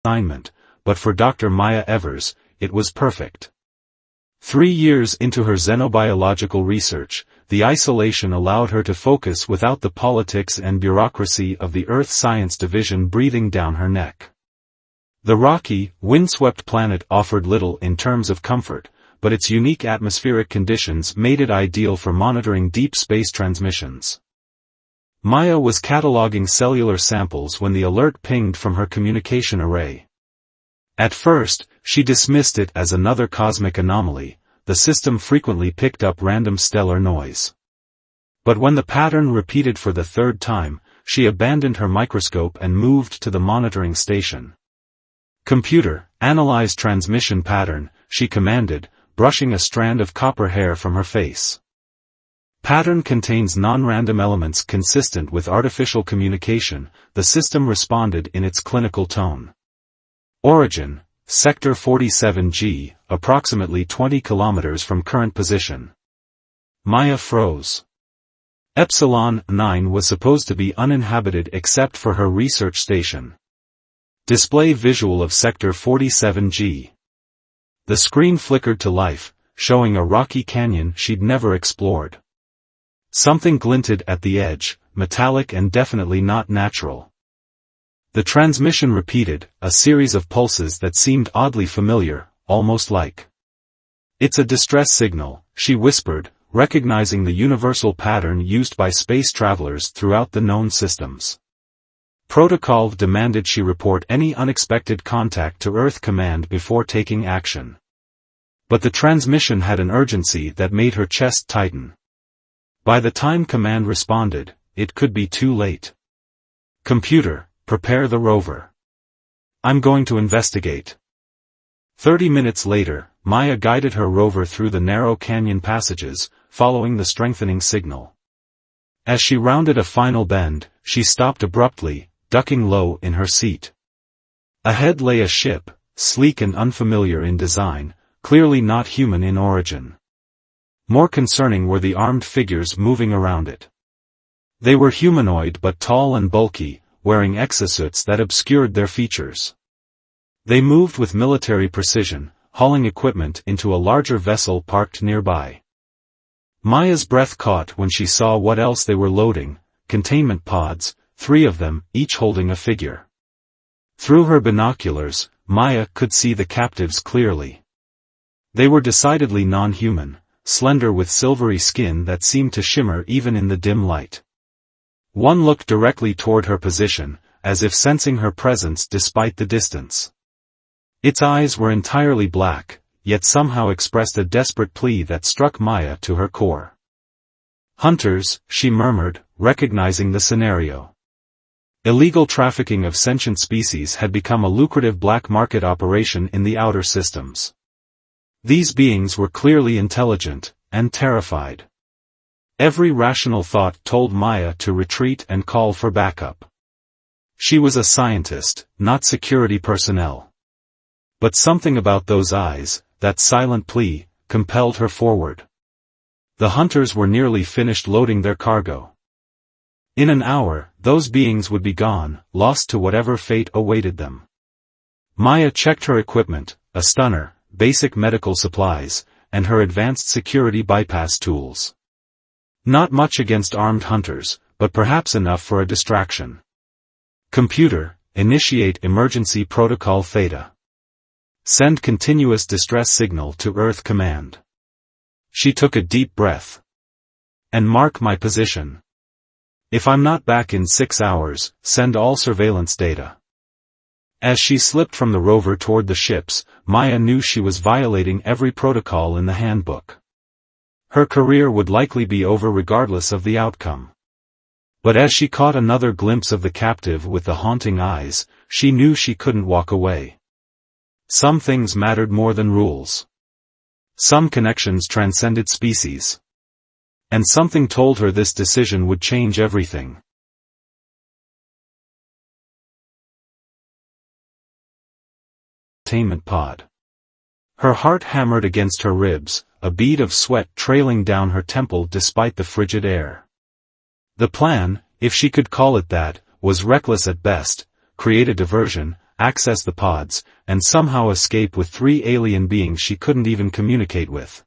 assignment, but for Dr. Maya Evers, it was perfect. 3 years into her xenobiological research, the isolation allowed her to focus without the politics and bureaucracy of the Earth Science Division breathing down her neck. The rocky, windswept planet offered little in terms of comfort, but its unique atmospheric conditions made it ideal for monitoring deep space transmissions. Maya was cataloging cellular samples when the alert pinged from her communication array. At first, she dismissed it as another cosmic anomaly. The system frequently picked up random stellar noise. But when the pattern repeated for the third time, she abandoned her microscope and moved to the monitoring station. "Computer, analyze transmission pattern," she commanded, brushing a strand of copper hair from her face. "Pattern contains non-random elements consistent with artificial communication," the system responded in its clinical tone. "Origin, Sector 47G, approximately 20 kilometers from current position." Maya froze. Epsilon 9 was supposed to be uninhabited except for her research station. Display visual of Sector 47G. The screen flickered to life, showing a rocky canyon she'd never explored. Something glinted at the edge, metallic and definitely not natural. The transmission repeated, a series of pulses that seemed oddly familiar, almost like. "It's a distress signal," she whispered, recognizing the universal pattern used by space travelers throughout the known systems. Protocol demanded she report any unexpected contact to Earth Command before taking action. But the transmission had an urgency that made her chest tighten. By the time Command responded, it could be too late. "Computer, prepare the rover. I'm going to investigate." 30 minutes later, Maya guided her rover through the narrow canyon passages, following the strengthening signal. As she rounded a final bend, she stopped abruptly, ducking low in her seat. Ahead lay a ship, sleek and unfamiliar in design, clearly not human in origin. More concerning were the armed figures moving around it. They were humanoid but tall and bulky, wearing exosuits that obscured their features. They moved with military precision, hauling equipment into a larger vessel parked nearby. Maya's breath caught when she saw what else they were loading: containment pods, 3 of them, each holding a figure. Through her binoculars, Maya could see the captives clearly. They were decidedly non-human, slender with silvery skin that seemed to shimmer even in the dim light. One looked directly toward her position, as if sensing her presence despite the distance. Its eyes were entirely black, yet somehow expressed a desperate plea that struck Maya to her core. "Hunters," she murmured, recognizing the scenario. Illegal trafficking of sentient species had become a lucrative black market operation in the outer systems. These beings were clearly intelligent, and terrified. Every rational thought told Maya to retreat and call for backup. She was a scientist, not security personnel. But something about those eyes, that silent plea, compelled her forward. The hunters were nearly finished loading their cargo. In an hour, those beings would be gone, lost to whatever fate awaited them. Maya checked her equipment, a stunner, basic medical supplies, and her advanced security bypass tools. Not much against armed hunters, but perhaps enough for a distraction. "Computer, initiate emergency protocol Theta. Send continuous distress signal to Earth Command." She took a deep breath. "And mark my position. If I'm not back in 6 hours, send all surveillance data." As she slipped from the rover toward the ships, Maya knew she was violating every protocol in the handbook. Her career would likely be over regardless of the outcome. But as she caught another glimpse of the captive with the haunting eyes, she knew she couldn't walk away. Some things mattered more than rules. Some connections transcended species. And something told her this decision would change everything. Containment pod. Her heart hammered against her ribs, a bead of sweat trailing down her temple despite the frigid air. The plan, if she could call it that, was reckless at best: create a diversion, access the pods, and somehow escape with 3 alien beings she couldn't even communicate with.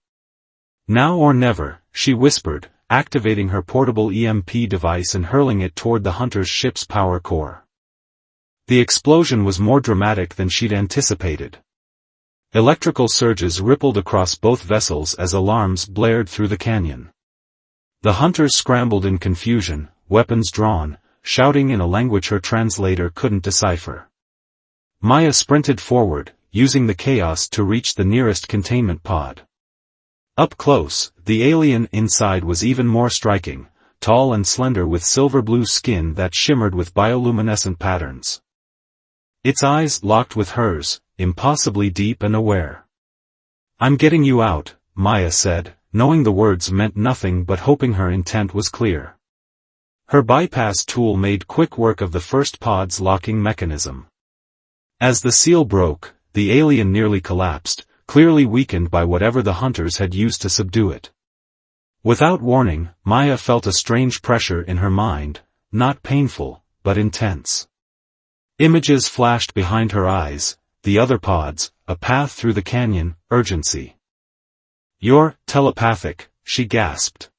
Now or never, she whispered, activating her portable EMP device and hurling it toward the hunter's ship's power core. The explosion was more dramatic than she'd anticipated. Electrical surges rippled across both vessels as alarms blared through the canyon. The hunters scrambled in confusion, weapons drawn, shouting in a language her translator couldn't decipher. Maya sprinted forward, using the chaos to reach the nearest containment pod. Up close, the alien inside was even more striking, tall and slender with silver-blue skin that shimmered with bioluminescent patterns. Its eyes locked with hers, impossibly deep and aware. "I'm getting you out," Maya said, knowing the words meant nothing but hoping her intent was clear. Her bypass tool made quick work of the first pod's locking mechanism. As the seal broke, the alien nearly collapsed, clearly weakened by whatever the hunters had used to subdue it. Without warning, Maya felt a strange pressure in her mind, not painful, but intense. Images flashed behind her eyes, the other pods, a path through the canyon, urgency. "You're telepathic," she gasped.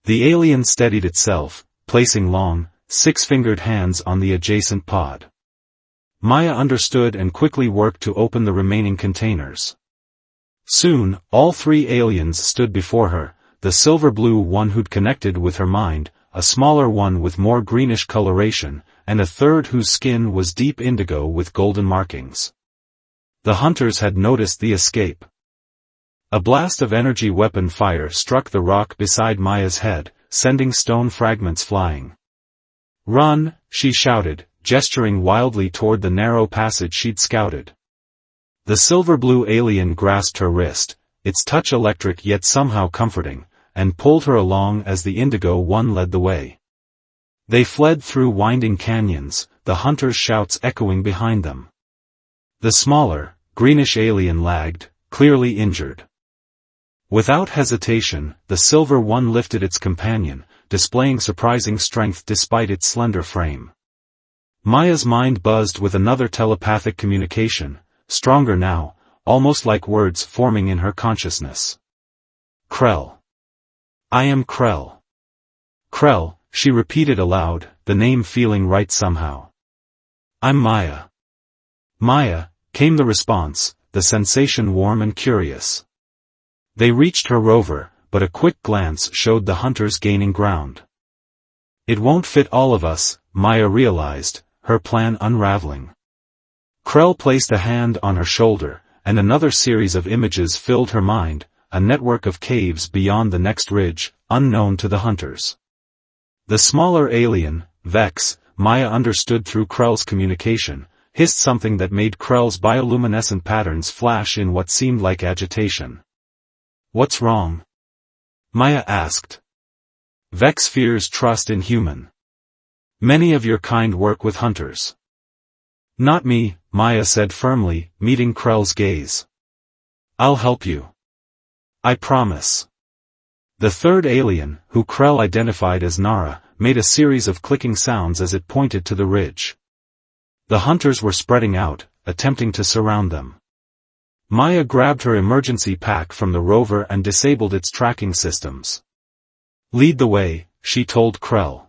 The alien steadied itself, placing long, 6-fingered hands on the adjacent pod. Maya understood and quickly worked to open the remaining containers. Soon, all 3 aliens stood before her, the silver-blue one who'd connected with her mind, a smaller one with more greenish coloration, and a third whose skin was deep indigo with golden markings. The hunters had noticed the escape. A blast of energy weapon fire struck the rock beside Maya's head, sending stone fragments flying. "Run!" she shouted, gesturing wildly toward the narrow passage she'd scouted. The silver-blue alien grasped her wrist, its touch electric yet somehow comforting, and pulled her along as the indigo one led the way. They fled through winding canyons, the hunters' shouts echoing behind them. The smaller, greenish alien lagged, clearly injured. Without hesitation, the silver one lifted its companion, displaying surprising strength despite its slender frame. Maya's mind buzzed with another telepathic communication, stronger now, almost like words forming in her consciousness. "Krell. I am Krell. Krell," she repeated aloud, the name feeling right somehow. "I'm Maya." "Maya," came the response, the sensation warm and curious. They reached her rover, but a quick glance showed the hunters gaining ground. "It won't fit all of us," Maya realized, her plan unraveling. Krell placed a hand on her shoulder, and another series of images filled her mind, a network of caves beyond the next ridge, unknown to the hunters. The smaller alien, Vex, Maya understood through Krell's communication, hissed something that made Krell's bioluminescent patterns flash in what seemed like agitation. "What's wrong?" Maya asked. "Vex fears trust in human. Many of your kind work with hunters." "Not me," Maya said firmly, meeting Krell's gaze. "I'll help you. I promise." The third alien, who Krell identified as Nara, made a series of clicking sounds as it pointed to the ridge. The hunters were spreading out, attempting to surround them. Maya grabbed her emergency pack from the rover and disabled its tracking systems. "Lead the way," she told Krell.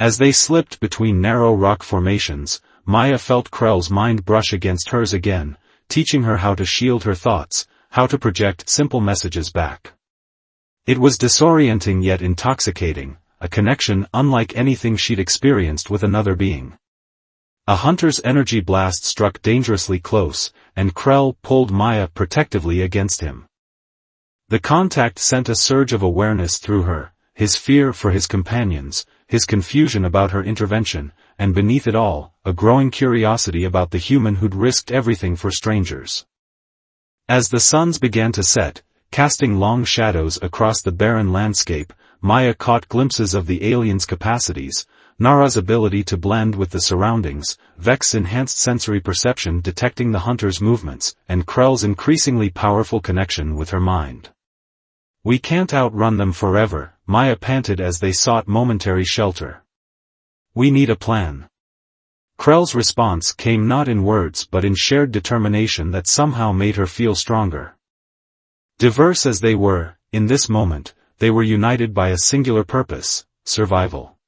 As they slipped between narrow rock formations, Maya felt Krell's mind brush against hers again, teaching her how to shield her thoughts, how to project simple messages back. It was disorienting yet intoxicating, a connection unlike anything she'd experienced with another being. A hunter's energy blast struck dangerously close, and Krell pulled Maya protectively against him. The contact sent a surge of awareness through her, his fear for his companions, his confusion about her intervention, and beneath it all, a growing curiosity about the human who'd risked everything for strangers. As the suns began to set, casting long shadows across the barren landscape, Maya caught glimpses of the alien's capacities, Nara's ability to blend with the surroundings, Vex's enhanced sensory perception detecting the hunter's movements, and Krell's increasingly powerful connection with her mind. "We can't outrun them forever," Maya panted as they sought momentary shelter. "We need a plan." Krell's response came not in words but in shared determination that somehow made her feel stronger. Diverse as they were, in this moment, they were united by a singular purpose: survival.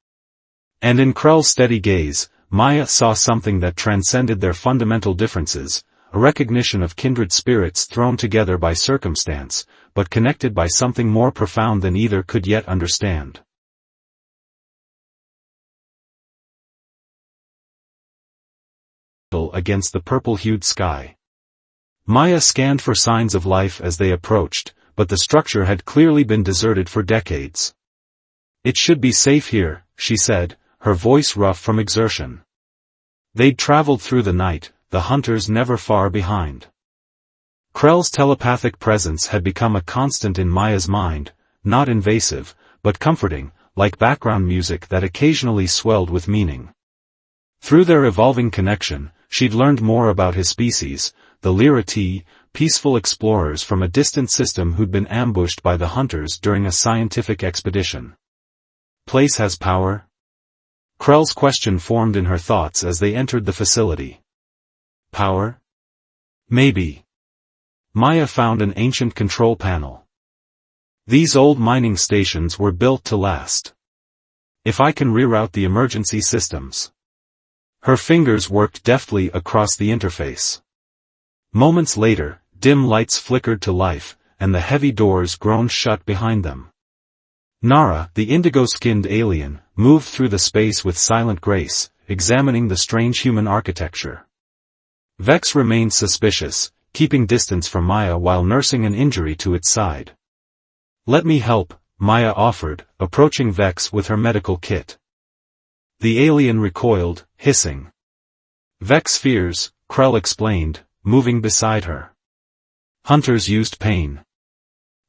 And in Krell's steady gaze, Maya saw something that transcended their fundamental differences, a recognition of kindred spirits thrown together by circumstance, but connected by something more profound than either could yet understand. Against the purple-hued sky. Maya scanned for signs of life as they approached, but the structure had clearly been deserted for decades. "It should be safe here," she said, her voice rough from exertion. They'd traveled through the night, the hunters never far behind. Krell's telepathic presence had become a constant in Maya's mind, not invasive, but comforting, like background music that occasionally swelled with meaning. Through their evolving connection, she'd learned more about his species, the Lyra-T, peaceful explorers from a distant system who'd been ambushed by the hunters during a scientific expedition. "Place has power?" Krell's question formed in her thoughts as they entered the facility. Power? Maybe. Maya found an ancient control panel. These old mining stations were built to last. If I can reroute the emergency systems. Her fingers worked deftly across the interface. Moments later, dim lights flickered to life, and the heavy doors groaned shut behind them. Nara, the indigo-skinned alien, moved through the space with silent grace, examining the strange human architecture. Vex remained suspicious, keeping distance from Maya while nursing an injury to its side. "Let me help," Maya offered, approaching Vex with her medical kit. The alien recoiled, hissing. "Vex fears," Krell explained, moving beside her. "Hunters used pain.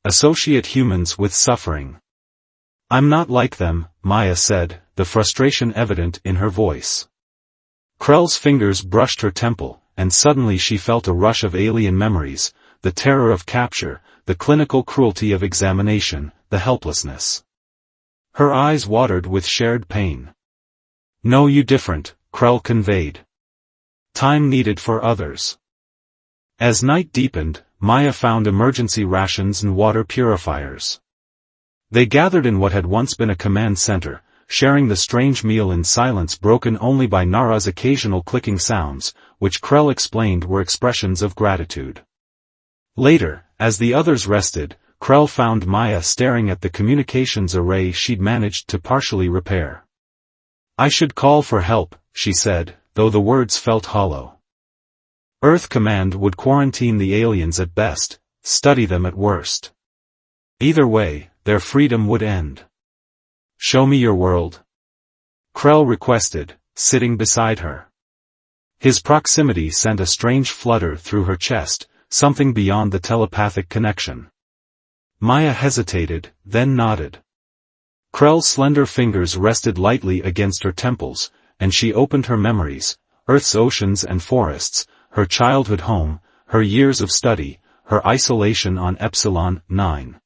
Associate humans with suffering." "I'm not like them," Maya said, the frustration evident in her voice. Krell's fingers brushed her temple, and suddenly she felt a rush of alien memories, the terror of capture, the clinical cruelty of examination, the helplessness. Her eyes watered with shared pain. "No, you different," Krell conveyed. "Time needed for others." As night deepened, Maya found emergency rations and water purifiers. They gathered in what had once been a command center, sharing the strange meal in silence broken only by Nara's occasional clicking sounds, which Krell explained were expressions of gratitude. Later, as the others rested, Krell found Maya staring at the communications array she'd managed to partially repair. "I should call for help," she said, though the words felt hollow. Earth Command would quarantine the aliens at best, study them at worst. Either way, their freedom would end. "Show me your world," Krell requested, sitting beside her. His proximity sent a strange flutter through her chest, something beyond the telepathic connection. Maya hesitated, then nodded. Krell's slender fingers rested lightly against her temples, and she opened her memories, Earth's oceans and forests, her childhood home, her years of study, her isolation on Epsilon 9.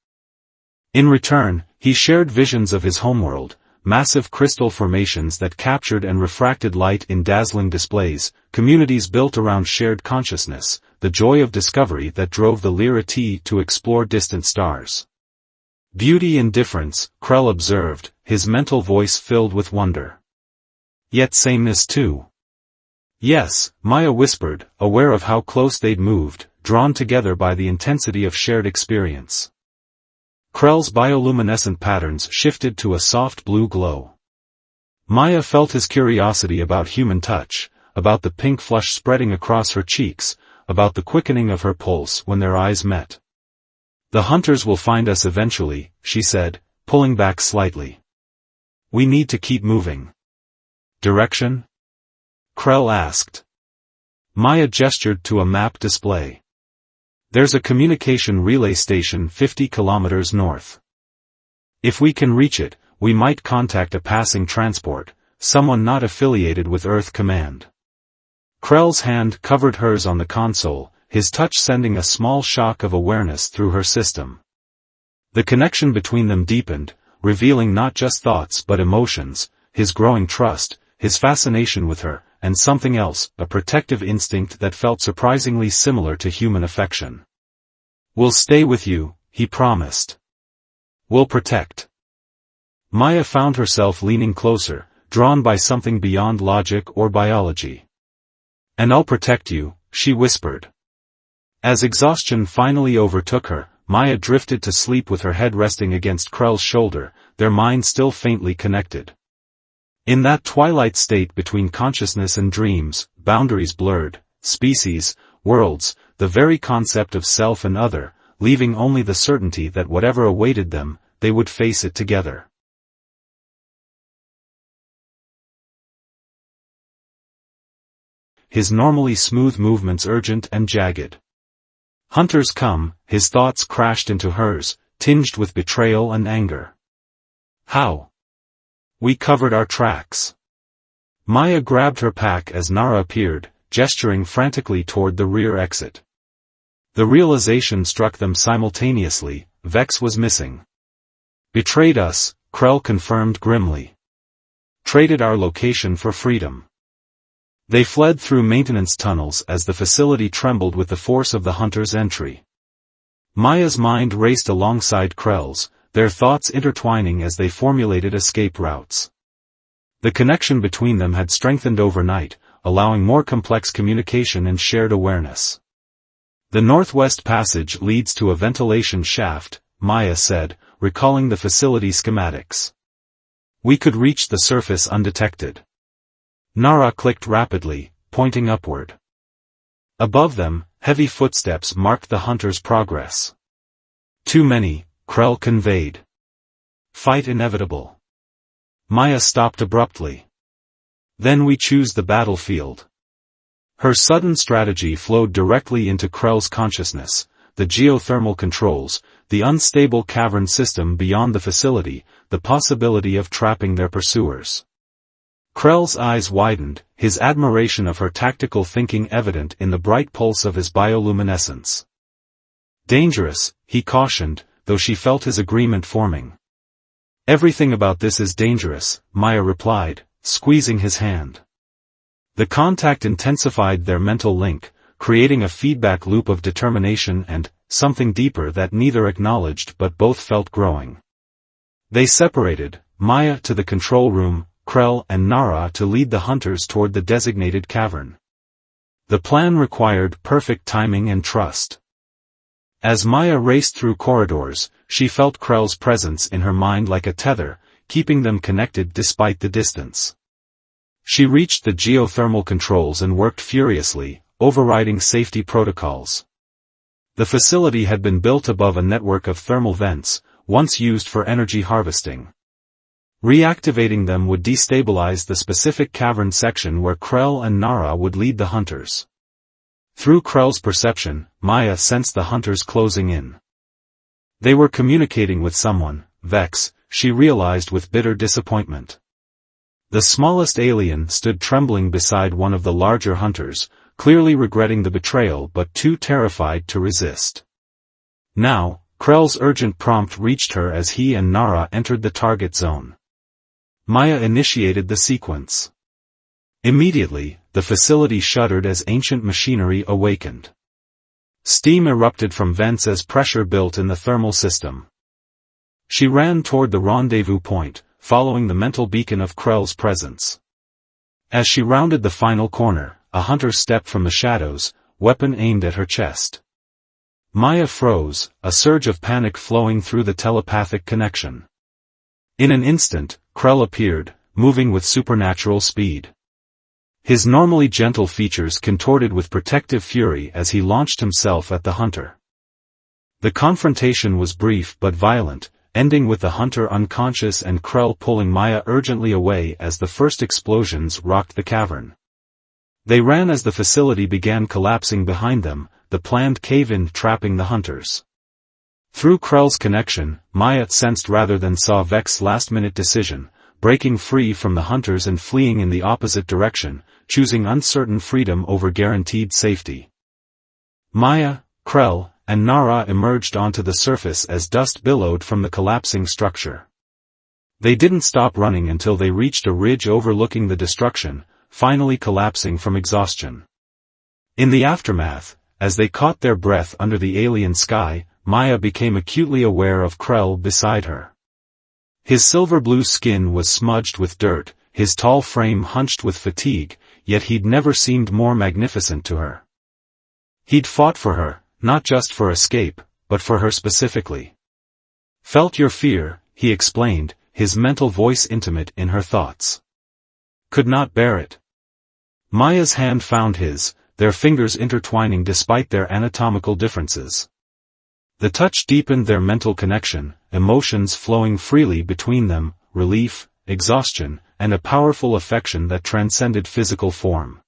In return, he shared visions of his homeworld, massive crystal formations that captured and refracted light in dazzling displays, communities built around shared consciousness, the joy of discovery that drove the Lyra-T to explore distant stars. "Beauty in difference," Krell observed, his mental voice filled with wonder. "Yet sameness too." "Yes," Maya whispered, aware of how close they'd moved, drawn together by the intensity of shared experience. Krell's bioluminescent patterns shifted to a soft blue glow. Maya felt his curiosity about human touch, about the pink flush spreading across her cheeks, about the quickening of her pulse when their eyes met. "The hunters will find us eventually," she said, pulling back slightly. "We need to keep moving." "Direction?" Krell asked. Maya gestured to a map display. "There's a communication relay station 50 kilometers north. If we can reach it, we might contact a passing transport, someone not affiliated with Earth Command." Krell's hand covered hers on the console, his touch sending a small shock of awareness through her system. The connection between them deepened, revealing not just thoughts but emotions, his growing trust, his fascination with her, and something else, a protective instinct that felt surprisingly similar to human affection. "We'll stay with you," he promised. "We'll protect." Maya found herself leaning closer, drawn by something beyond logic or biology. "And I'll protect you," she whispered. As exhaustion finally overtook her, Maya drifted to sleep with her head resting against Krell's shoulder, their minds still faintly connected. In that twilight state between consciousness and dreams, boundaries blurred, species, worlds, the very concept of self and other, leaving only the certainty that whatever awaited them, they would face it together. His normally smooth movements urgent and jagged. "Hunters come," his thoughts crashed into hers, tinged with betrayal and anger. "How?" "We covered our tracks." Maya grabbed her pack as Nara appeared, gesturing frantically toward the rear exit. The realization struck them simultaneously: Vex was missing. "Betrayed us," Krell confirmed grimly. "Traded our location for freedom." They fled through maintenance tunnels as the facility trembled with the force of the hunters' entry. Maya's mind raced alongside Krell's, their thoughts intertwining as they formulated escape routes. The connection between them had strengthened overnight, allowing more complex communication and shared awareness. "The Northwest Passage leads to a ventilation shaft," Maya said, recalling the facility schematics. "We could reach the surface undetected." Nara clicked rapidly, pointing upward. Above them, heavy footsteps marked the hunters' progress. "Too many," Krell conveyed. "Fight inevitable." Maya stopped abruptly. "Then we choose the battlefield." Her sudden strategy flowed directly into Krell's consciousness: the geothermal controls, the unstable cavern system beyond the facility, the possibility of trapping their pursuers. Krell's eyes widened, his admiration of her tactical thinking evident in the bright pulse of his bioluminescence. "Dangerous," he cautioned, though she felt his agreement forming. "Everything about this is dangerous," Maya replied, squeezing his hand. The contact intensified their mental link, creating a feedback loop of determination and something deeper that neither acknowledged but both felt growing. They separated, Maya to the control room, Krell and Nara to lead the hunters toward the designated cavern. The plan required perfect timing and trust. As Maya raced through corridors, she felt Krell's presence in her mind like a tether, keeping them connected despite the distance. She reached the geothermal controls and worked furiously, overriding safety protocols. The facility had been built above a network of thermal vents, once used for energy harvesting. Reactivating them would destabilize the specific cavern section where Krell and Nara would lead the hunters. Through Krell's perception, Maya sensed the hunters closing in. They were communicating with someone, Vex, she realized with bitter disappointment. The smallest alien stood trembling beside one of the larger hunters, clearly regretting the betrayal but too terrified to resist. Now, Krell's urgent prompt reached her as he and Nara entered the target zone. Maya initiated the sequence. Immediately, the facility shuddered as ancient machinery awakened. Steam erupted from vents as pressure built in the thermal system. She ran toward the rendezvous point, following the mental beacon of Krell's presence. As she rounded the final corner, a hunter stepped from the shadows, weapon aimed at her chest. Maya froze, a surge of panic flowing through the telepathic connection. In an instant, Krell appeared, moving with supernatural speed. His normally gentle features contorted with protective fury as he launched himself at the hunter. The confrontation was brief but violent, ending with the hunter unconscious and Krell pulling Maya urgently away as the first explosions rocked the cavern. They ran as the facility began collapsing behind them, the planned cave-in trapping the hunters. Through Krell's connection, Maya sensed rather than saw Vex's last-minute decision, breaking free from the hunters and fleeing in the opposite direction, choosing uncertain freedom over guaranteed safety. Maya, Krell, and Nara emerged onto the surface as dust billowed from the collapsing structure. They didn't stop running until they reached a ridge overlooking the destruction, finally collapsing from exhaustion. In the aftermath, as they caught their breath under the alien sky, Maya became acutely aware of Krell beside her. His silver-blue skin was smudged with dirt, his tall frame hunched with fatigue, yet he'd never seemed more magnificent to her. He'd fought for her, not just for escape, but for her specifically. "Felt your fear," he explained, his mental voice intimate in her thoughts. "Could not bear it." Maya's hand found his, their fingers intertwining despite their anatomical differences. The touch deepened their mental connection, emotions flowing freely between them, relief, exhaustion, and a powerful affection that transcended physical form.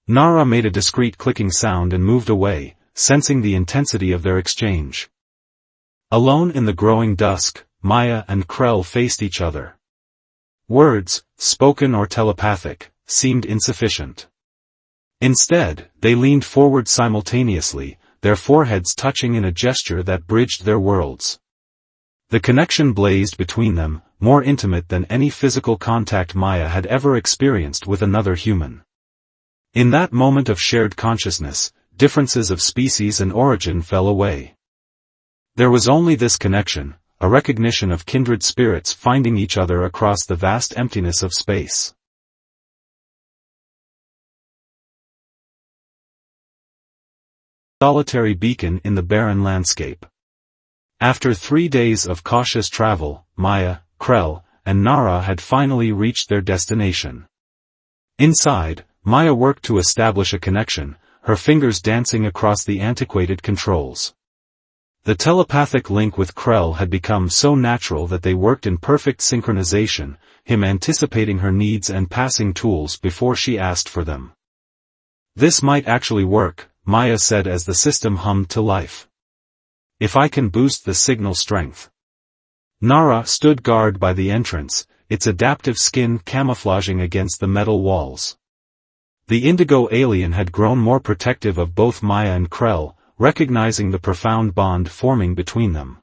Nara made a discreet clicking sound and moved away, sensing the intensity of their exchange. Alone in the growing dusk, Maya and Krell faced each other. Words, spoken or telepathic, seemed insufficient. Instead, they leaned forward simultaneously, their foreheads touching in a gesture that bridged their worlds. The connection blazed between them, more intimate than any physical contact Maya had ever experienced with another human. In that moment of shared consciousness, differences of species and origin fell away. There was only this connection, a recognition of kindred spirits finding each other across the vast emptiness of space. Solitary beacon in the barren landscape. After 3 days of cautious travel, Maya, Krell, and Nara had finally reached their destination. Inside, Maya worked to establish a connection, her fingers dancing across the antiquated controls. The telepathic link with Krell had become so natural that they worked in perfect synchronization, him anticipating her needs and passing tools before she asked for them. "This might actually work," Maya said as the system hummed to life. "If I can boost the signal strength." Nara stood guard by the entrance, its adaptive skin camouflaging against the metal walls. The indigo alien had grown more protective of both Maya and Krell, recognizing the profound bond forming between them.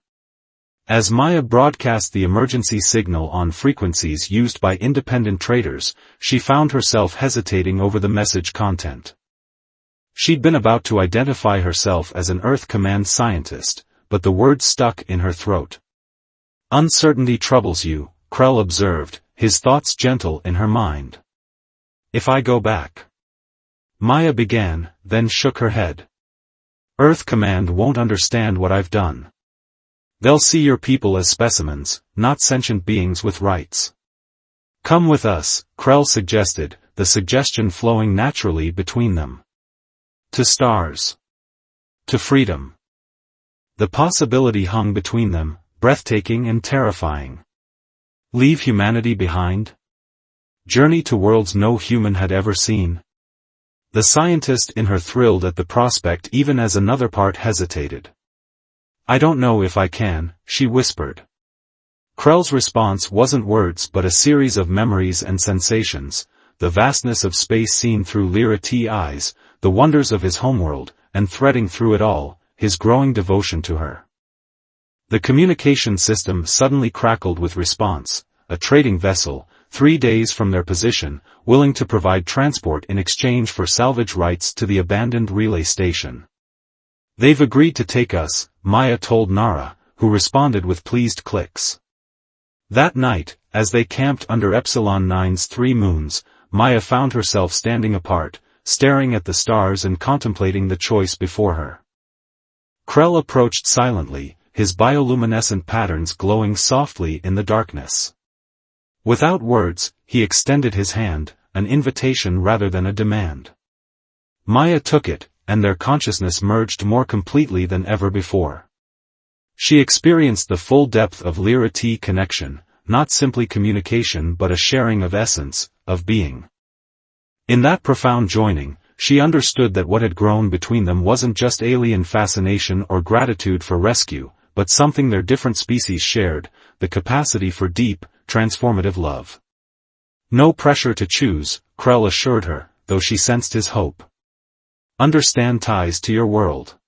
As Maya broadcast the emergency signal on frequencies used by independent traders, she found herself hesitating over the message content. She'd been about to identify herself as an Earth Command scientist, but the words stuck in her throat. "Uncertainty troubles you," Krell observed, his thoughts gentle in her mind. "If I go back?" Maya began, then shook her head. "Earth Command won't understand what I've done. They'll see your people as specimens, not sentient beings with rights." "Come with us," Krell suggested, the suggestion flowing naturally between them. "To stars. To freedom." The possibility hung between them, breathtaking and terrifying. Leave humanity behind? Journey to worlds no human had ever seen? The scientist in her thrilled at the prospect even as another part hesitated. "I don't know if I can," she whispered. Krell's response wasn't words but a series of memories and sensations, the vastness of space seen through Lyra T eyes, the wonders of his homeworld, and threading through it all, his growing devotion to her. The communication system suddenly crackled with response, a trading vessel, 3 days from their position, willing to provide transport in exchange for salvage rights to the abandoned relay station. "They've agreed to take us," Maya told Nara, who responded with pleased clicks. That night, as they camped under Epsilon 9's 3 moons, Maya found herself standing apart, staring at the stars and contemplating the choice before her. Krell approached silently, his bioluminescent patterns glowing softly in the darkness. Without words, he extended his hand, an invitation rather than a demand. Maya took it, and their consciousness merged more completely than ever before. She experienced the full depth of Lyra T connection, not simply communication but a sharing of essence, of being. In that profound joining, she understood that what had grown between them wasn't just alien fascination or gratitude for rescue, but something their different species shared, the capacity for deep, transformative love. "No pressure to choose," Krell assured her, though she sensed his hope. "Understand ties to your world."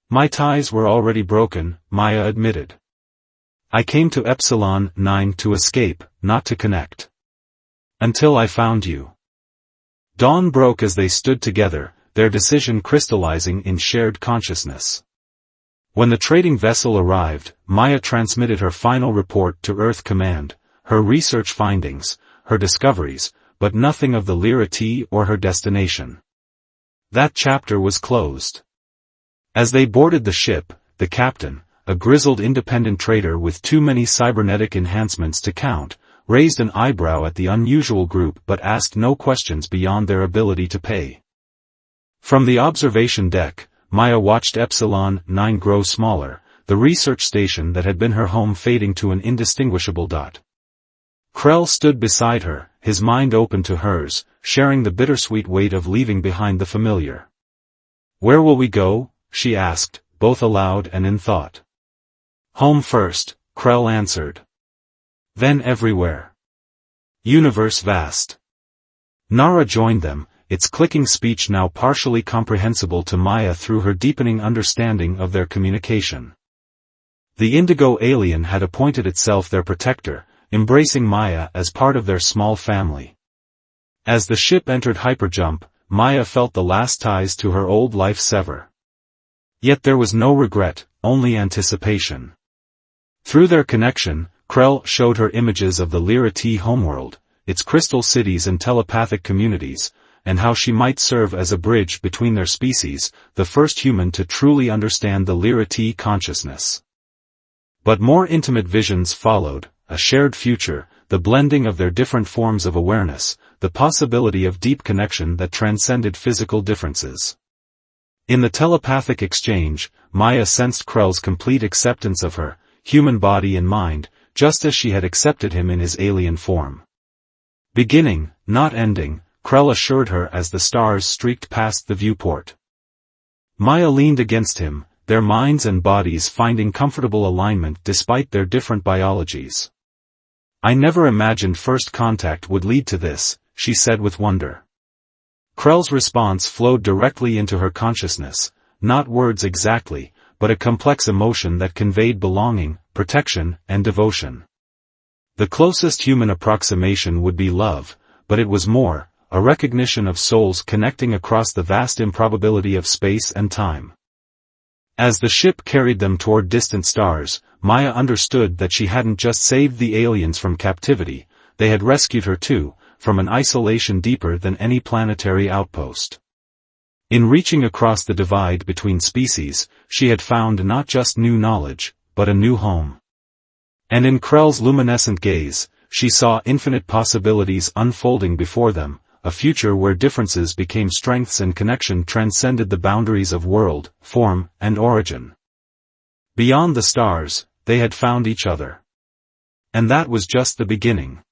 "My ties were already broken," Maya admitted. "I came to Epsilon 9 to escape, not to connect. Until I found you." Dawn broke as they stood together, their decision crystallizing in shared consciousness. When the trading vessel arrived, Maya transmitted her final report to Earth Command, her research findings, her discoveries, but nothing of the Lyra T or her destination. That chapter was closed. As they boarded the ship, the captain, a grizzled independent trader with too many cybernetic enhancements to count, raised an eyebrow at the unusual group but asked no questions beyond their ability to pay. From the observation deck, Maya watched Epsilon 9 grow smaller, the research station that had been her home fading to an indistinguishable dot. Krell stood beside her, his mind open to hers, sharing the bittersweet weight of leaving behind the familiar. "Where will we go?" she asked, both aloud and in thought. "Home first," Krell answered. "Then everywhere. Universe vast." Nara joined them, its clicking speech now partially comprehensible to Maya through her deepening understanding of their communication. The indigo alien had appointed itself their protector, embracing Maya as part of their small family. As the ship entered hyperjump, Maya felt the last ties to her old life sever. Yet there was no regret, only anticipation. Through their connection, Krell showed her images of the Lyra T homeworld, its crystal cities and telepathic communities, and how she might serve as a bridge between their species, the first human to truly understand the Lyra T consciousness. But more intimate visions followed, a shared future, the blending of their different forms of awareness, the possibility of deep connection that transcended physical differences. In the telepathic exchange, Maya sensed Krell's complete acceptance of her, human body and mind, just as she had accepted him in his alien form. Beginning, not ending, Krell assured her as the stars streaked past the viewport. Maya leaned against him, their minds and bodies finding comfortable alignment despite their different biologies. "I never imagined first contact would lead to this," she said with wonder. Krell's response flowed directly into her consciousness, not words exactly, but a complex emotion that conveyed belonging, protection, and devotion. The closest human approximation would be love, but it was more, a recognition of souls connecting across the vast improbability of space and time. As the ship carried them toward distant stars, Maya understood that she hadn't just saved the aliens from captivity, they had rescued her too, from an isolation deeper than any planetary outpost. In reaching across the divide between species, she had found not just new knowledge, but a new home. And in Krell's luminescent gaze, she saw infinite possibilities unfolding before them, a future where differences became strengths and connection transcended the boundaries of world, form, and origin. Beyond the stars, they had found each other. And that was just the beginning.